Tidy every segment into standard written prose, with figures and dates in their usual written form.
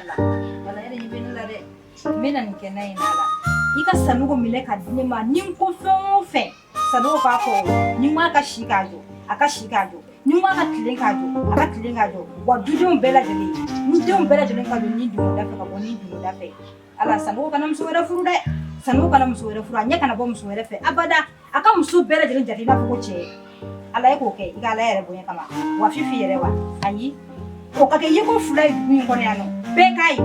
la wala yɛrɛ ɲɛ bɛ ne la dɛ n bɛna nin kɛ n'a ye n'a la i ka Sanogo minɛ ka di ne ma ni n ko fɛn o fɛn Sanogo k'a fɔ ni n ko a ka si k'a jɔ a ka si k'a jɔ ni n ko a ka tilen k'a jɔ a ka tilen k'a jɔ wa dudenw bɛɛ lajɛlen ni denw bɛɛ lajɛlen ka don ni dungoda fɛ ka bɔ ni dungoda fɛ ala Sanogo kana muso wɛrɛ furu dɛ Sanogo kana muso wɛrɛ furu a ɲɛ kana bɔ muso wɛrɛ fɛ abada a ka muso bɛɛ lajɛlen jate i n'a fɔ ko cɛ ala e k'o kɛ i ka ala yɛrɛ bonya kama wa Fifi yɛrɛ wa ayi o ka kɛ ye ko fila ye dugu in kɔnɔ yan nɔ bɛɛ k'a ye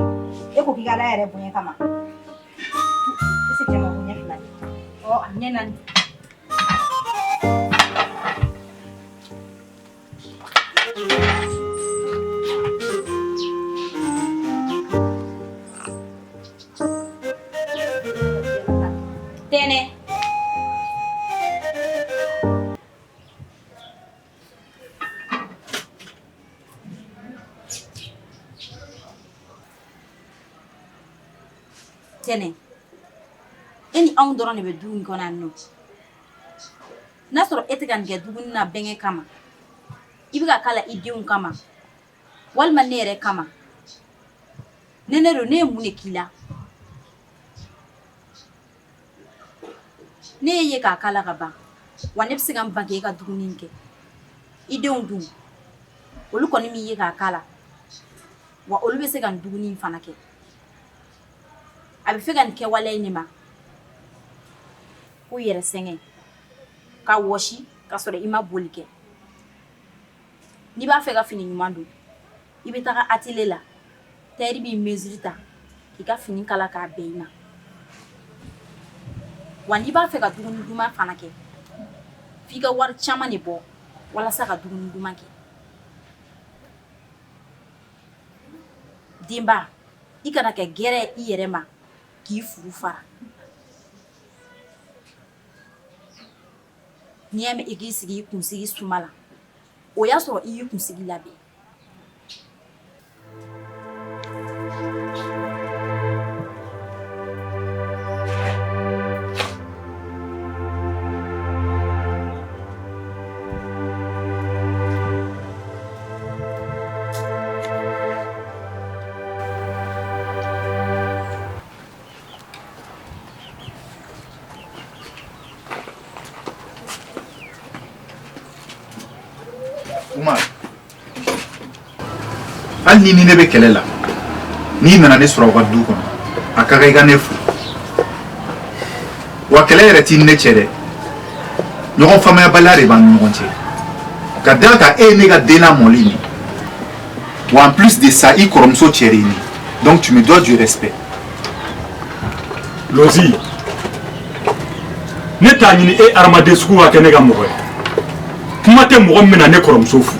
e ko k'i ka ala yɛrɛ bonya kama ese cɛ ma bonya fila ye a ɲɛ naani Tene. Tene. Eni anw dɔrɔn de bɛ du in kɔnɔ yan nɔ. N'a sɔrɔ e tɛ ka nin kɛ dumuni na bɛnkɛ kama. I bɛ ka kala i denw kama. Walima ne yɛrɛ kama. Ne don ne ye mun de k'i la? Ne ye k'a kala ka ban. Wa ne bɛ se ka n ban k'e ka dumuni kɛ. I denw dun. Olu kɔni min ye k'a kala. Wa olu bɛ se ka nin dumuni fana kɛ. A bɛ fɛ ka nin kɛwale ne ma. Ko yɛrɛ sɛgɛn. Ka wɔsi ka sɔrɔ i ma boli kɛ. N'i b'a fɛ ka fini ɲuman don, i bɛ taga atelier la. Tailleur b'i mesure ta k'i ka fini kala k'a bɛn i ma. Wa n'i b'a fɛ ka dumuni duman fana kɛ, f'i ka wari caman de bɔ walasa ka dumuni duman kɛ. Denba, i kana kɛ gɛrɛ i yɛrɛ ma k'i furu fara. N'i y'a mɛn i k'i sigi i kunsigi suma la, o y'a sɔrɔ i y'i kunsigi labɛn. Hali ni ne bɛ kɛlɛ la n'i nana ne sɔrɔ ka du kɔnɔ a ka kan I ka ne fo wa kɛlɛ yɛrɛ t'i ne cɛ dɛ ɲɔgɔn faamuyabaliya de b'an ni ɲɔgɔn cɛ ka da kan e ye ne ka den lamɔli nin wa en plus de ça I kɔrɔmuso cɛ de ye nin donc tu me dois du respect. Lozi ne t'a ɲini e adamaden sugu ka kɛ ne ka mɔgɔ ye kuma tɛ mɔgɔ min na ne kɔrɔmuso fu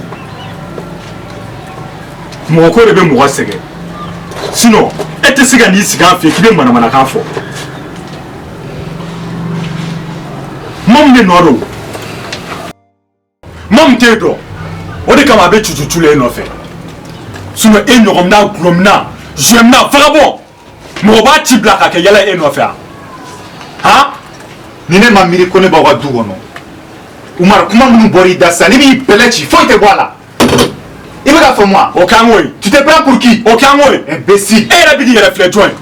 mɔgɔ ko de bɛ mɔgɔ sɛgɛn sinon e tɛ se ka n'i sigi an fɛ k'i bɛ manamanakan fɔ maa min bɛ nɔ don maa min t'e dɔn o de kama a bɛ cucu la e nɔfɛ sinon e ɲɔgɔnna gulɔmina zuwɛmina vagabond mɔgɔ b'a ci bila ka kɛ yala e nɔfɛ a han ni ne ma miiri ko ne b'aw ka du kɔnɔ Umar kuma minnu bɔra I da sisan ne b'i bɛlɛ ci foyi tɛ bɔ a la I bɛ ka fɔ moi o k'an ko ye tu te prends pour qui o k'an ko ye imbécile e yɛrɛ bɛ k'i yɛrɛ filɛ jɔn ye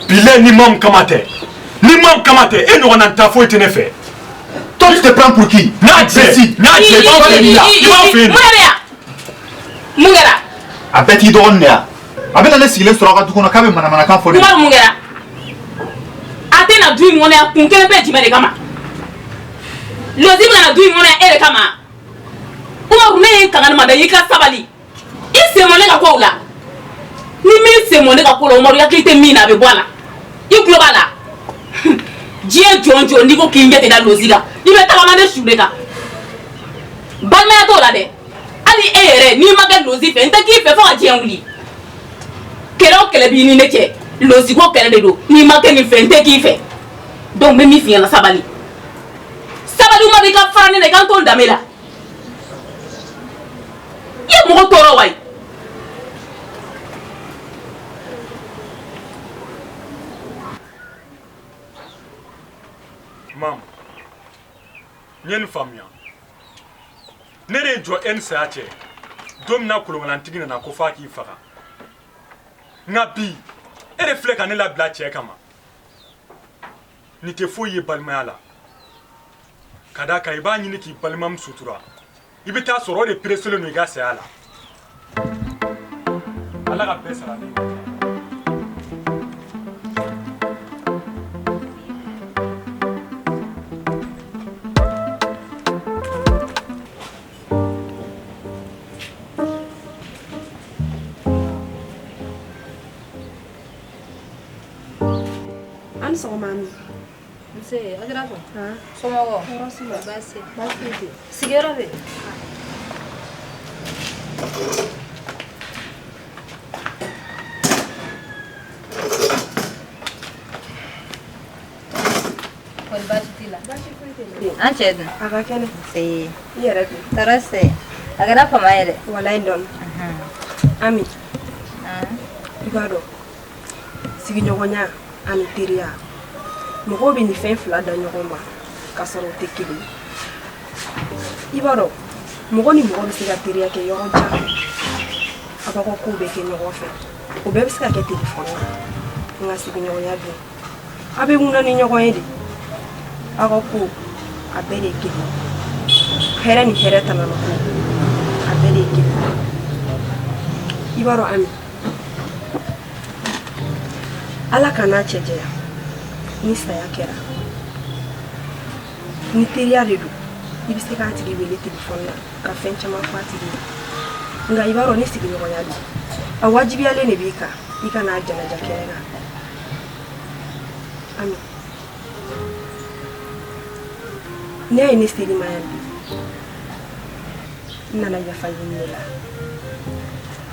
bilaye ni maa min kama tɛ e ɲɔgɔnna ta foyi tɛ ne fɛ toi tu te prends pour qui n'a cɛ i b'a fɛ yen mun kɛra a bɛɛ t'i dɔgɔnin de ya a bɛna ne sigilen sɔrɔ a ka du kɔnɔ k'a bɛ manamanakan fɔ de Umar mun kɛra a tɛna du in kɔnɔ yan kun kelen bɛ jumɛn de kama Lozi bɛna du in kɔnɔ yan e de kama Umar ne ye kangari ma da i ka sabali I sen bɔ ne ka kow la ni min sen bɔ ne ka ko la Umar yakili tɛ min na a bɛ bɔ a la I tulo b'a la diɲɛ jɔn jɔn n'i ko k'i ɲɛ tɛ da Lozi kan I bɛ tagama ne su de kan balimaya t'o la dɛ hali e yɛrɛ n'i ma kɛ Lozi fɛ n tɛ k'i fɛ fo ka diɲɛ wuli kɛlɛ o kɛlɛ b'i ni ne cɛ Lozi ko kɛlɛ de don n'i ma kɛ nin fɛ n tɛ k'i fɛ donc n bɛ min f'i ɲɛna sabali sabali Umar I ka fara ne la I ka n to n danbe la I ye mɔgɔ tɔɔrɔ wa Mam n ye nin faamuya ne de ye jɔ e ni saya cɛ don min na kolonkalantigi nana ko f'a k'i faga nka bi e de filɛ ka ne labila cɛ kama ni tɛ foyi ye balimaya la ka d'a kan i b'a ɲini k'i balimamu sutura i bɛ taa sɔrɔ o de pereselen don i ka saya la ala ka bɛɛ sara ne Mami. Nse, ajira ko. Somago. Basi. Basi. Sigara be. Wal basi tila. An cɛ dun? A ka kɛnɛ. Se. I yɛrɛ dun? Tɔɔrɔ se. A kɛra fama yɛrɛ. Walayi dɔɔni. Ami. I b'a dɔn sigiɲɔgɔnya ani teriya mɔgɔw bɛ nin fɛn fila da ɲɔgɔn ma ka sɔrɔ u tɛ kelen i b'a dɔn mɔgɔ ni mɔgɔ bɛ se ka teriya kɛ yɔrɔ jan a b'a ko bɛ kɛ ɲɔgɔn fɛ o bɛɛ bɛ se ka kɛ telefɔni na nka sigiɲɔgɔnya dun a bɛ mun na ni ɲɔgɔn ye de a ka ko a bɛɛ de ye kelen hɛrɛ ni hɛrɛ tana ko a bɛɛ de ye kelen i b'a dɔn Ami ala kana cɛ jɛya ni saya kɛra ni teriya de don i bɛ se k'a tigi wele telefɔni na ka fɛn caman fɔ a tigi ye nka i b'a dɔn ni sigiɲɔgɔnya don a wajibiyalen de b'i kan i ka n'a janaja kɛnɛ kan Ami ne ye ne selimaya bi n nana yafa ɲini ne la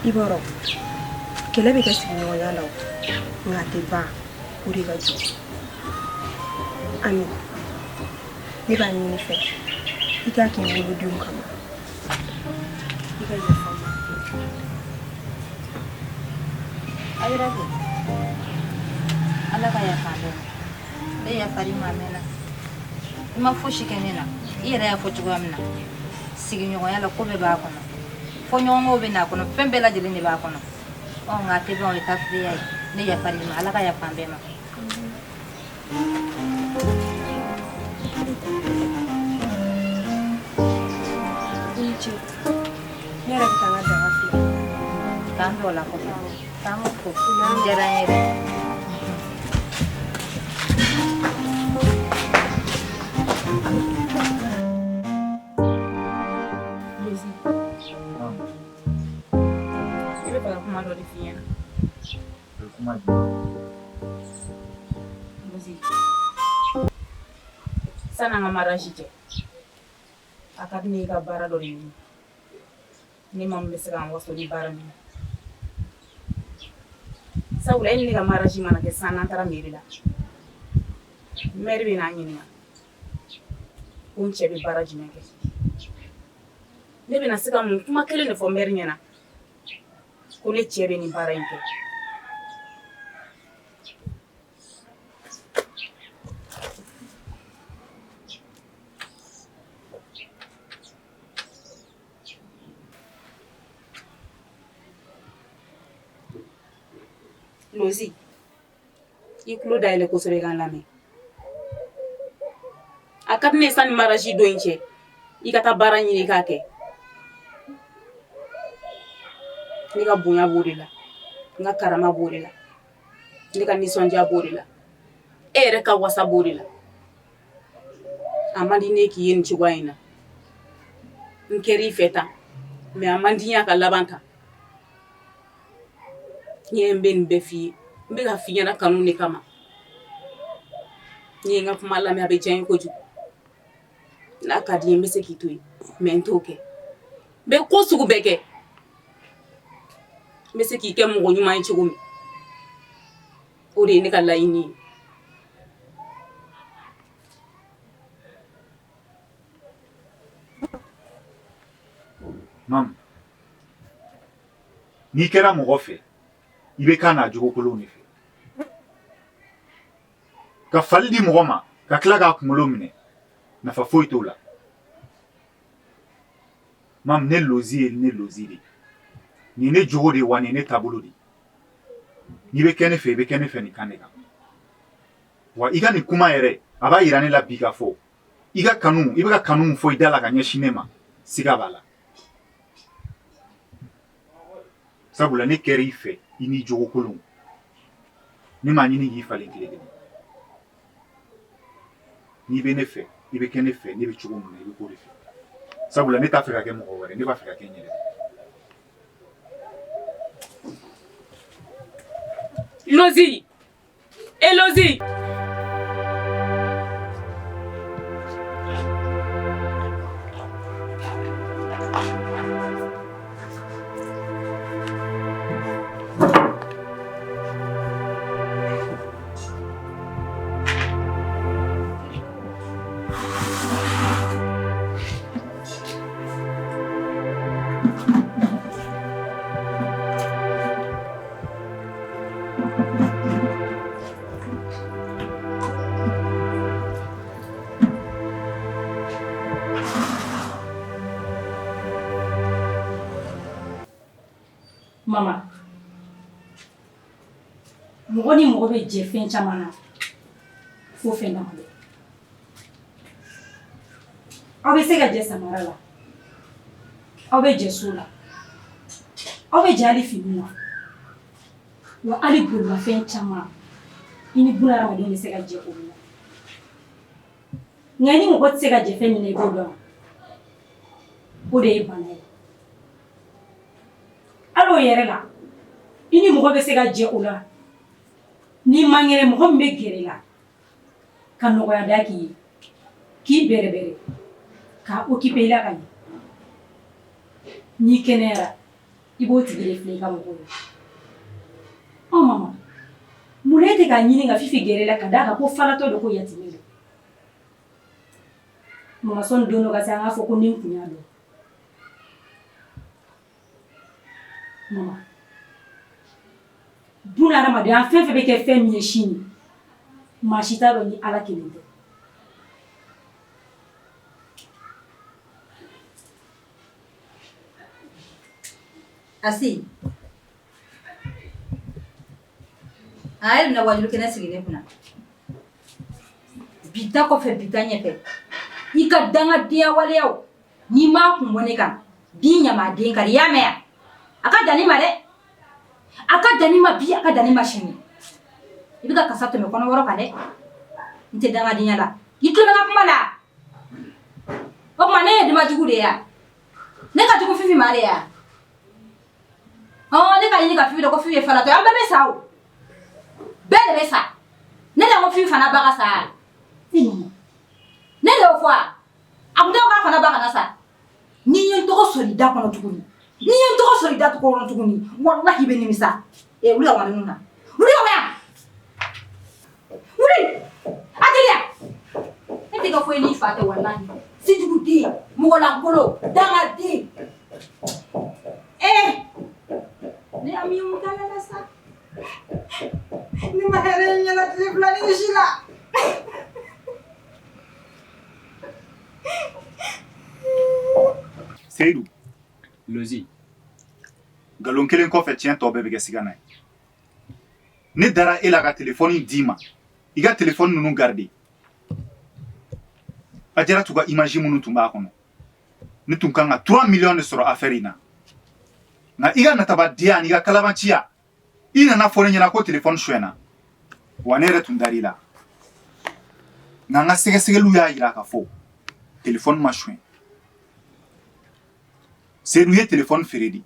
i b'a dɔn kɛlɛ bɛ kɛ sigiɲɔgɔnya la o nka a tɛ ban o de ka jugu Ami ne b'a ɲini fɛ i k'a kɛ n wolodenw kama i ka yafa n ma Ajira ko. Ala ka yafa n bɛɛ ma. Ne yafari ma mɛnna. I ma fosi kɛ ne na. I yɛrɛ y'a fɔ cogoya min na. Sigiɲɔgɔnya la ko bɛɛ b'a kɔnɔ. Fɔ ɲɔgɔnw bɛ n'a kɔnɔ. Fɛn bɛɛ lajɛlen de b'a kɔnɔ. Nka a tɛ ban o ye tafiriya ye. Ne yafari ma. Ala ka yafa n bɛɛ ma. i ce ne yɛrɛ bɛ taa n ka daga filɛ K'an bɛn o la kɔfɛ. K'an ko fo. Nin diyara n ye dɛ. I bɛ fɛ ka kuma dɔ de f'i ɲɛna. San'an ka mariage cɛ a ka di ne ye i ka baara dɔ de ɲini ne ma min bɛ se k'an waso ni baara min ye sabula e ni ne ka mariage mana kɛ sisan n'an taara mairie la maire bɛ n'an ɲininka ko n cɛ bɛ baara jumɛn kɛ ne bɛna se ka mun kuma kelen de fɔ maire ɲɛna ko ne cɛ bɛ nin baara in kɛ Lozi, i tulo dayɛlɛ kosɛbɛ k'an lamɛn a ka di ne ye sanni mariage don in cɛ i ka taa baara ɲini i k'a kɛ ne ka bonya b'o de la n ka karama b'o de la ne ka nisɔndiya b'o de la e yɛrɛ ka wasa b'o de la a man di ne k'i ye nin cogoya in na n kɛr'i fɛ tan mais a man di n ye a ka laban tan n ye n bɛ nin bɛɛ f'i ye n bɛ ka f'i ɲɛna kanu de kama n ye n ka kuma lamɛn a bɛ diya n ye kojugu n'a ka di n ye n bɛ se k'i to yen mais n t'o kɛ n bɛ ko sugu bɛɛ kɛ n bɛ se k'i kɛ mɔgɔ ɲuman ye cogo min o de ye ne ka laɲini ye Mam, n'i kɛra mɔgɔ fɛ i bɛ kan n'a jogo kolonw de fɛ ka fali di mɔgɔ ma ka tila k'a kunkolo minɛ nafa foyi t'o la Mam, ne Lozi ye ne Lozi de nin ye ne jogo de ye wa nin ye ne taabolo de ye Ni be kene fe ni kaneka. Wa iga ni kuma yere aba irane la biga fo. Iga kanu fo idala ka nyeshinema siga bala. Sabula ne keri fe ini jogo kolon. Ni manyini gi falen kile. Ni be ne fe, ibe kene fe, ni be chugo mun, ibe ko fe. Sabula ne ta fe ka ke mo wore, ne ba fe ka ke nyere. Lozi! Eh Lozi! Mama, mɔgɔ ni mɔgɔ bɛ jɛ fɛn caman na fo fɛn dama dɛ. Aw bɛ se ka jɛ samara la, aw bɛ jɛ so la, aw bɛ jɛ hali fini na, wa hali bolimafɛn caman i ni bunahadamadenw bɛ se ka jɛ olu la. Nka ni mɔgɔ tɛ se ka jɛ fɛn min na i b'o dɔn, o de ye bana ye. Alo yɛrɛ la i ni mɔgɔ bɛ se ka jɛ o la ni man kɛnɛ mɔgɔ min bɛ gɛrɛ la ka nɔgɔya da k'i ye k'i bɛrɛbɛrɛ k'a occuper i la ka ɲɛ n'i kɛnɛyara i b'o tigi de filɛ i ka mɔgɔw la. Mama mun na e tɛ k'a ɲini ka Fifi gɛrɛ la ka d'a kan ko falatɔ don ko yatimɛ don. Mama sɔnni don dɔ ka se an k'a fɔ ko ni n kun y'a dɔn. Mama, bunahadamadenya fɛn fɛn bɛ kɛ fɛn min ye sini maa si t'a dɔn ni Ala kelen tɛ. Asi a yɛrɛ bɛna wajulu kɛnɛ sigi ne kunna bita kɔfɛ bita ɲɛfɛ i ka dangadenya waleyaw n'i m'a kun bɔ ne kan bi ɲamaden kari i y'a mɛn yan a ka dan ne ma dɛ a ka dan ne ma bi a ka dan ne ma sini i bɛ ka kasa tɛmɛ kɔnɔbɔrɔ kan dɛ n tɛ dangadenya la i tulo bɛ n ka kuma la o tuma ne ye demajugu de ye wa ne ka jugu Fifi ma de ye wa ne ka ɲini ka Fifi dɔn ko Fifi ye falatɔ ye an bɛɛ bɛ sa o bɛɛ de bɛ sa ne de ko Fifi fana ba ka sa ne de y'o fɔ wa a kun tɛ ko k'a fana ba kana sa n'i ye n tɔgɔ sɔrɔ i da kɔnɔ tuguni n'i ye n tɔgɔ sɔrɔ i da kɔnɔ tuguni walahi i bɛ nimisa wuli ka bɔ ne nun na wuli ka bɔ yan wuli a teliya ne tɛ ka foyi n'i fa tɛ walahi sijuguden mɔgɔlankolon dangaden ne y'a min mun kala la sa ni ma hɛrɛ ye ɲɛna tile fila ni si la Seydou, Lozi, galon kelen kɔfɛ tiɲɛ tɔ bɛɛ bɛ kɛ sigana ye. Ne dara e la ka téléphone d'i ma i ka téléphone ninnu garder a jara tu ka image minnu tun b'a kɔnɔ ne tun kan ka 3 millions de sɔrɔ affaire in na nka i ka natabadenya ani i ka kalabanciya i nana fɔ ne ɲɛna ko téléphone suɲɛna wa ne yɛrɛ tun dar'i la nka n ka sɛgɛsɛgɛliw y'a jira k'a fɔ téléphone ma suɲɛ. Seydou ye téléphone feere di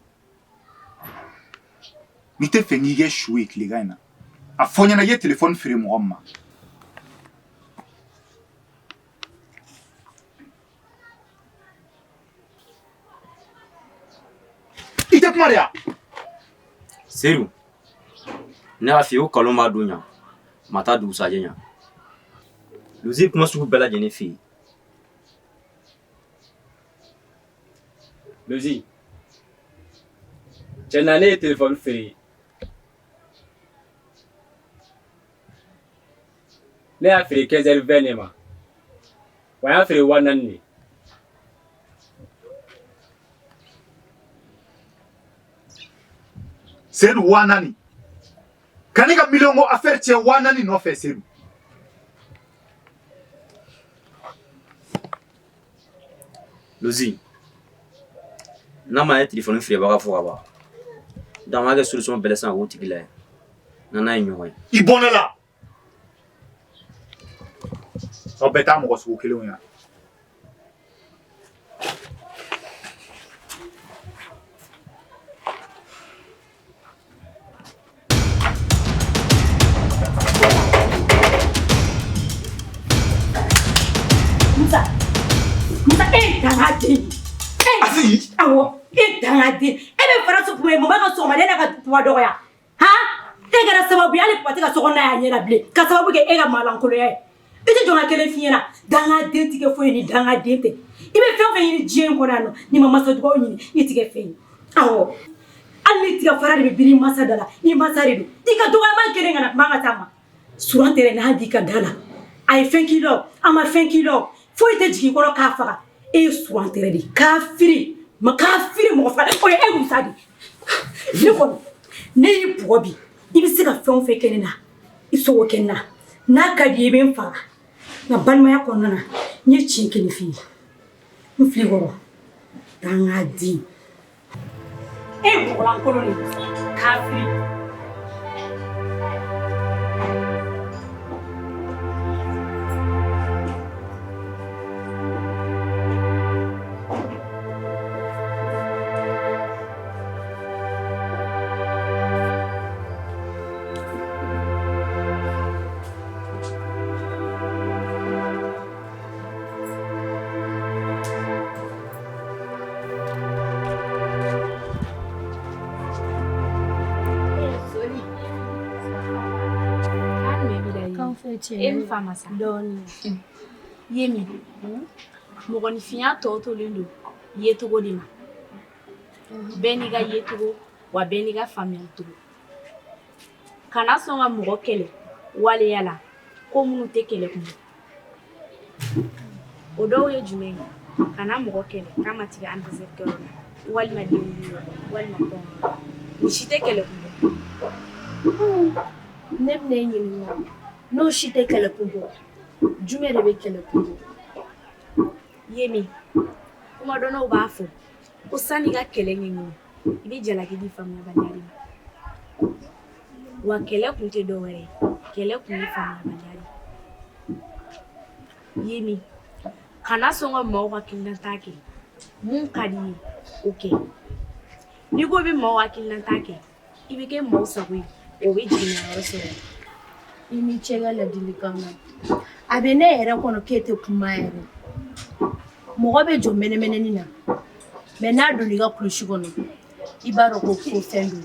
n'i tɛ fɛ k'i kɛ su ye tilegan in na a fɔ ɲɛna i ye téléphone feere mɔgɔ min ma i tɛ kuma de ya. Seydou, ne y'a f'i ye ko kalon b'a don ɲa ma taa dugusajɛ ɲa Lozi kuma sugu bɛɛ lajɛlen f'i ye. Lozi, cɛ na ne ye téléphone feere ne y'a feere 15h20 de ma wa y'a feere 400 de. Seydou 400 Kani ka million ko affaire cɛ 400 nɔfɛ Seydou. Lozi, n'a ma ye téléphone feerebaga fɔ ka ban. Donc an b'a kɛ solution bɛɛ la sisan k'o tigi layɛ. N'a ye ɲɔgɔn ye. I bɔnɛ la. Aw bɛɛ taa mɔgɔ sugu kelenw ya. Asi awo dangadi be fara su kuma mama ka soma na ka tuwa dogoya ha gara sababu ale pati ka sokona ya nyela ble ka sababu ke ga malankolo ya ite jonga kele fiena dangadi tige fo ni dangadi te ibe fe ni jien ko nano ni mama so dugo ni itige fe awo ali tige fara de biri masa dala ni masa redo tika dogoya man kele ngana manga tama suran tere na hadi ka dala ay 5 kilo ama 5 kilo fo ite jigi ko ka faga suran tere di kafiri ma kafiri mo fa o e musadi ni ko ni pobi ibi sika fon fe kenena iso wo kenna na ka di be fa na balma ya ko nana ni chinkini fi mfli goro danga di ko lan ko ni kafiri Em fama sa doni yemi mo ni fiya to lindo yetugo dima beni ga yetugo wa beni ga famia to kana songa mo kele wale yala ko munu te kele ko odo ye jume kana mo kele kama tiga andize kero wali ma dindi wali ma to ni shite kele ko nebne nyini no shite kele kumbo jume rebe kele kumbo yemi kuma dono bafo usani ga kele nyinyi ibi jala gidi famna banyari wa kele kunte do were kele kunni famna banyari yemi kana songa mawa kinna take mun kadi okay ni go bi mawa kinna take ibi ke mo sawi o bi jina raso imi chega la dilikanga abene era kono kete kumaere mogobe jo menemene nina mena do liga kulushikono ibaro ko ko fendu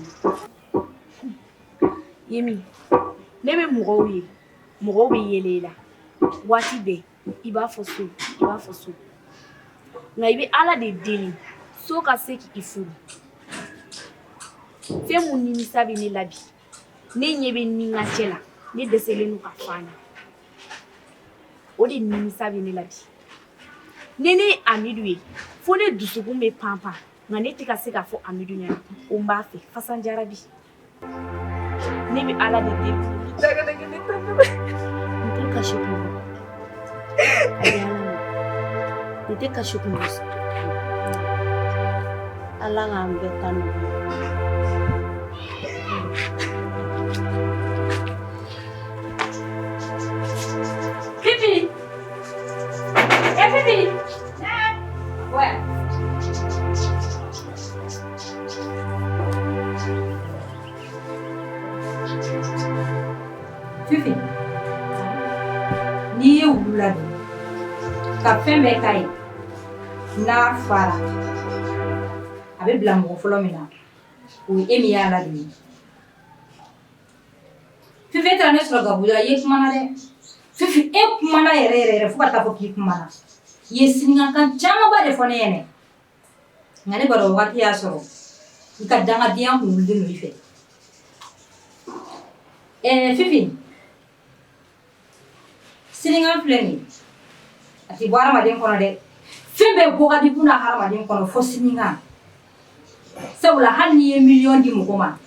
yemi nebe mogobe yelela wati be iba fosu na ibi ala de deni so ka seki ifuru fe munini sabi ni labi ne nyebe ninga chela ni desele nu kafanya odi ni sabi ni labi nene amidwe fone dusugun me pampa ngane tika sika fo amidu nya o mba fe fasanjara bi ni bi ala de de daga ni tanda ni ka shoku ni ka shoku ala ngambe tanu Pipi! Pipi! Ouais. Fifi, ni ye wula de ka fɛn bɛɛ k'a ye n'a fara a bɛ bila mɔgɔ fɔlɔ min na o ye e min y'a ladon Fifi e taara ne sɔrɔ Gabuja i ye kumana dɛ Fifi e kumana yɛrɛ fo ka taa fɔ k'i kumana i ye siniŋakan camanba de fɔ ne ɲɛnɛ nka ne b'a dɔn wagati y'a sɔrɔ i ka dangadenya kun wulilen don i fɛ Fifi siniŋan filɛ nin a tɛ bɔ hadamaden kɔnɔ dɛ fɛn bɛɛ bɔ ka di buna hadamaden kɔnɔ fo siniŋan sabula hali n'i ye miliyɔn di mɔgɔ ma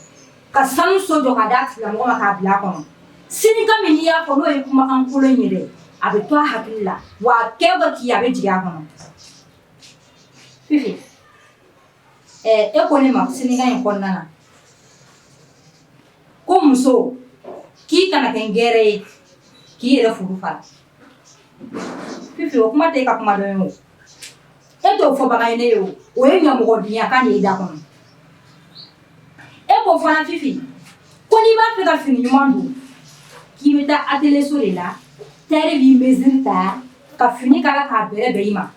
ka sanu so jɔ ka da tila mɔgɔ ma k'a bila a kɔnɔ sini ka min n'i y'a fɔ n'o ye kumakan kolon ye dɛ a bɛ to a hakili la wa a kɛ bɛ k'i a bɛ jigin a kɔnɔ Fifi e ko ne ma sinikan in kɔnɔna na ko muso k'i kana kɛ ngɛrɛ ye k'i yɛrɛ furu fara Fifi o kuma tɛ e ka kuma dɔn ye o e t'o fɔbaga ye ne ye o ye ɲɛmɔgɔdenya kan de ye da kɔnɔ e ko fana Fifi ko n'i b'a fɛ ka fini ɲuman don k'i bɛ taa atelier so de la tailleur b'i mesure ta ka fini kala k'a bɛrɛ bɛn i ma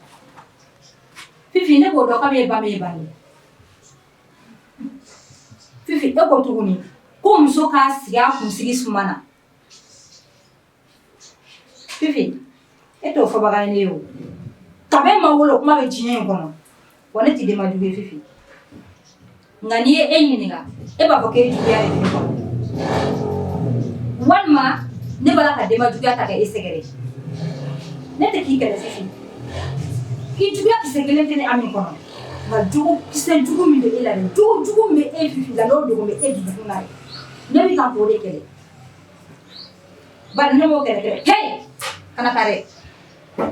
Fifi ne k'o dɔn k'a b'e ba m'e ba ye Fifi e ko tuguni ko muso k'a sigi a kunsigi suma na Fifi e t'o fɔbaga ye ne ye o kabɛ ma wolo kuma bɛ diɲɛ in kɔnɔ wa ne tɛ den ma jugu ye Fifi nka n'i ye e ɲininka e b'a fɔ k'e juguya de bɛ ne kɔnɔ walima ne b'a la ka den ma juguya ta kɛ e sɛgɛrɛ ne tɛ k'i kɛlɛ Fifi k'i juguya kisɛ kelen tɛ ne Ami kɔnɔ nka kisɛ jugu min bɛ e la dɛ jugu min bɛ e Fifi la n'o dogo bɛ e dusukun na ne bɛ ka k'o de kɛlɛ bari ne m'o kɛlɛ hey kana taa dɛ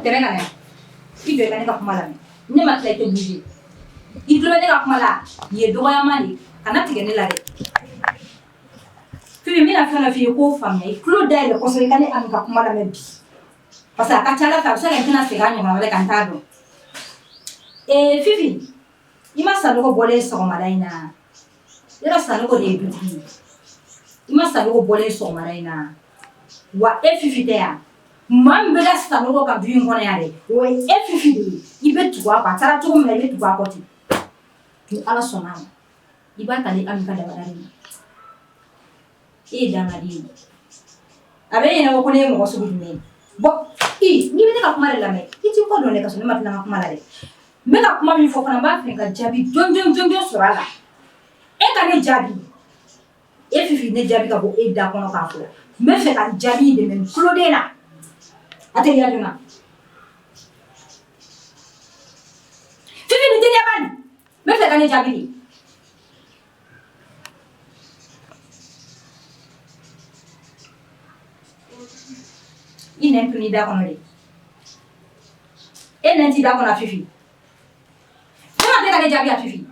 tɛmɛ ka na yan i jɔ i ka ne ka kuma lamɛn ne ma tila i tɛ bouger i tulo bɛ ne ka kuma la nin ye dɔgɔyama de kana tigɛ ne la dɛ Fifi n bɛna fɛn dɔ f'i ye k'o faamuya i tulo dayɛlɛ kosɛbɛ i ka ne Ami ka kuma lamɛn bi parce que a ka ca Ala fɛ a bɛ se ka kɛ n tɛna segin a ɲɔgɔnna wɛrɛ kan n t'a dɔn Fifi i ma Sanogo bɔlen sɔgɔmada in na yɔrɔ Sanogo de ye dutigi ye i ma Sanogo bɔlen sɔgɔmada in na wa e Fifi tɛ yan maa min bɛ da Sanogo ka du in kɔnɔ yan dɛ o ye e Fifi de ye i bɛ tugu a kɔ a taara cogo min na i bɛ tugu a kɔ ten ni Ala sɔnna a ma i b'a ta ni Ami ka dabada de ma e ye dangaden ye a bɛ ɲɛnabɔ ko ne ye mɔgɔ sugu jumɛn ye n'i bɛ ne ka kuma de lamɛn i t'i kɔ dɔn dɛ ka sɔrɔ ne ma tila n ka kuma la dɛ n bɛ ka kuma min fɔ fana n b'a fɛ ka jaabi jɔnjɔn sɔrɔ a la e ka ne jaabi e Fifi ne jaabi ka bɔ e da kɔnɔ k'a fɔ n bɛ fɛ ka jaabi dɛmɛ n tuloden na a tɛ yadu na Fifi nin tɛ ɲɛba nin n bɛ fɛ ka ne jaabi de i nɛn tun i da kɔnɔ de e nɛn t'i da kɔnɔ Fifi ne ma tɛ ka ne jaabi a Fifi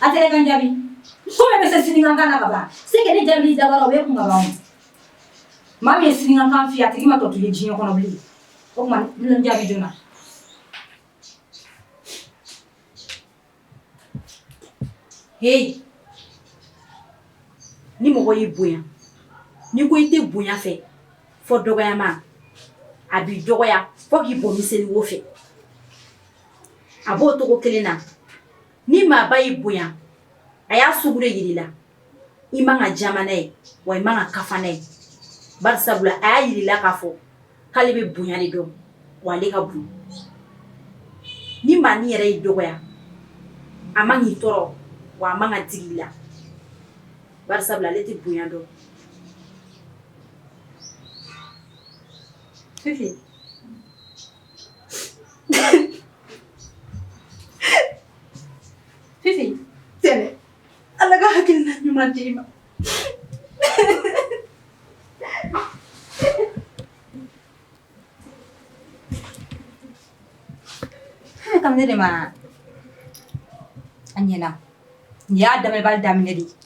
a tɛ ka n jaabi ko bɛ se sinikankan na ka ban c'est que ne jaabi dabara o bɛ kun ka ban maa min ye sinikankan f'i ye a tigi ma tɔ to ye diɲɛ kɔnɔ bilen o tuma ne n jaabi joona hey ni mɔgɔ y'i bonya ni ko i tɛ bonya fɛ fɔ dɔgɔyama a b'i dɔgɔya fɔ k'i bɔ miseli wo fɛ a b'o togo kelen na ni maaba y'i bonya a y'a sugu de yir'i la i man ka jama n'a ye wa i man ka kafa n'a ye bari sabula a y'a yir'i la k'a fɔ k'ale bɛ bonya de dɔn wa ale ka bon ni maa ni yɛrɛ y'i dɔgɔya a man k'i tɔɔrɔ wa a man ka digi i la bari sabula ale tɛ bonya dɔn Fifi Fifi tɛnɛ Ala ka hakilina ɲuman di i ma kam ne de ma a ɲɛna nin y'a damɛbali daminɛ de